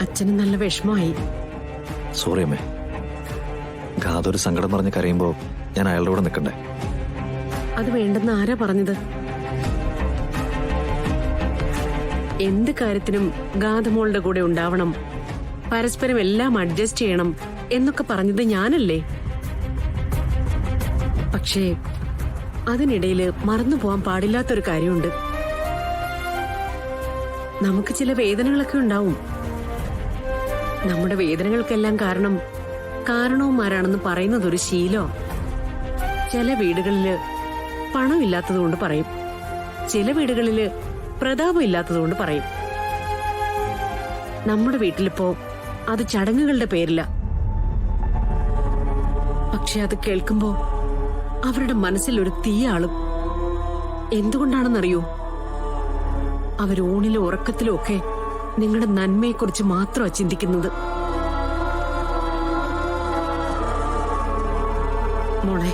അച്ഛന് നല്ല വിഷമമായി. സോറി അമ്മേ. ഗാതൊരു സങ്കടം പറഞ്ഞ് കരയുമ്പോ ഞാൻ അയാളുടെ കൂടെ നിൽക്കണ്ടേ? അത് വേണ്ടെന്ന് ആരാ പറഞ്ഞത്? എന്ത് കാര്യത്തിനും ഗാഥമോളുടെ കൂടെ ഉണ്ടാവണം, പരസ്പരം എല്ലാം അഡ്ജസ്റ്റ് ചെയ്യണം എന്നൊക്കെ പറഞ്ഞത് ഞാനല്ലേ? പക്ഷേ അതിനിടയില് മറന്നു പോവാൻ പാടില്ലാത്തൊരു കാര്യമുണ്ട്. നമുക്ക് ചില വേദനകളൊക്കെ ഉണ്ടാവും. നമ്മുടെ വേദനകൾക്കെല്ലാം കാരണവന്മാരാണെന്ന് പറയുന്നത് ഒരു ശീലോ. ചില വീടുകളില് പണമില്ലാത്തതുകൊണ്ട് പറയും, ചില വീടുകളില് പ്രതാപം ഇല്ലാത്തതുകൊണ്ട് പറയും. നമ്മുടെ വീട്ടിലിപ്പോ അത് ചടങ്ങുകളുടെ പേരില്ല. പക്ഷെ അത് കേൾക്കുമ്പോ അവരുടെ മനസ്സിൽ ഒരു തീയാളും. എന്തുകൊണ്ടാണെന്നറിയോ? അവരൂണിലും ഉറക്കത്തിലും ഒക്കെ നിങ്ങളുടെ നന്മയെക്കുറിച്ച് മാത്രമാണ് ചിന്തിക്കുന്നത്. മോളെ,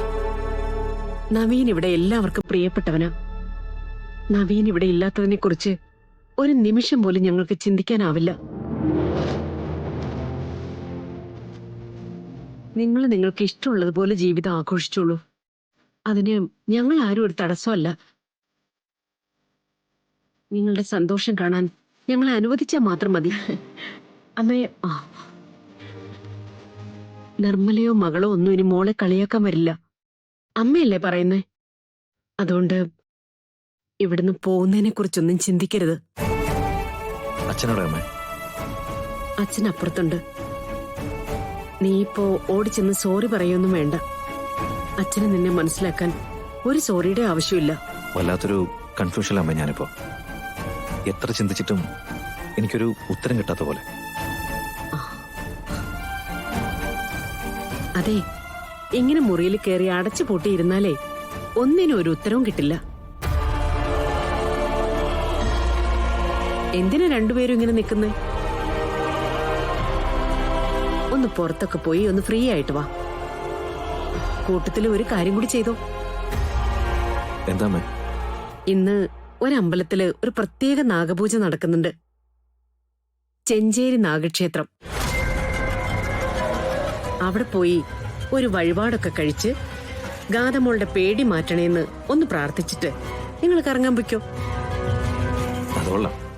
നവീൻ ഇവിടെ എല്ലാവർക്കും പ്രിയപ്പെട്ടവനാ. നവീൻ ഇവിടെ ഇല്ലാത്തതിനെ കുറിച്ച് ഒരു നിമിഷം പോലും ഞങ്ങൾക്ക് ചിന്തിക്കാനാവില്ല. നിങ്ങൾ നിങ്ങൾക്ക് ഇഷ്ടമുള്ളതുപോലെ ജീവിതം ആഘോഷിച്ചോളൂ. അതിന് ഞങ്ങൾ ആരും ഒരു തടസ്സമല്ല. നിങ്ങളുടെ സന്തോഷം കാണാൻ ഞങ്ങളെ അനുവദിച്ചാൽ മാത്രം മതി. അമ്മേ, നിർമ്മലയോ മകളോ ഒന്നും ഇനി മോളെ കളിയാക്കാൻ വരില്ല. അമ്മയല്ലേ പറയുന്നേ? അതുകൊണ്ട് ഇവിടുന്ന് പോകുന്നതിനെ കുറിച്ചൊന്നും ചിന്തിക്കരുത്. അച്ഛനോടെ അമ്മേ? അച്ഛൻ അപ്പുറത്തുണ്ട്. നീ ഇപ്പോ ഓടിച്ചെന്ന് സോറി പറയൊന്നും വേണ്ട. അച്ഛന് നിന്നെ മനസ്സിലാക്കാൻ ഒരു സോറിയുടെ ആവശ്യമില്ല. വല്ലാത്തൊരു കൺഫ്യൂഷനിലമ്മ ഞാനിപ്പോ. എത്ര ചിന്തിച്ചിട്ടും എനിക്കൊരു ഉത്തരം കിട്ടാത്ത പോലെ. അതെ, ഇങ്ങനെ മുറിയിൽ കയറി അടച്ചു പൂട്ടിയിരുന്നാലേ ഒന്നിനും ഒരു ഉത്തരവും കിട്ടില്ല. എന്തിനാ രണ്ടുപേരും ഇങ്ങനെ നിൽക്കുന്നേ? ഒന്ന് പുറത്തൊക്കെ പോയി ഒന്ന് ഫ്രീ ആയിട്ട് വാ. കൂട്ടത്തില് ഒരു കാര്യം കൂടി ചെയ്തോ. എന്താ? ഇന്ന് ഒരമ്പലത്തില് ഒരു പ്രത്യേക നാഗപൂജ നടക്കുന്നുണ്ട്. ചെഞ്ചേരി നാഗക്ഷേത്രം. അവിടെ പോയി ഒരു വഴിപാടൊക്കെ കഴിച്ച് ഗാഥമോളുടെ പേടി മാറ്റണേന്ന് ഒന്ന് പ്രാർത്ഥിച്ചിട്ട് നിങ്ങൾ കറങ്ങാൻ പൊയ്ക്കോ. അതുകൊള്ളാം.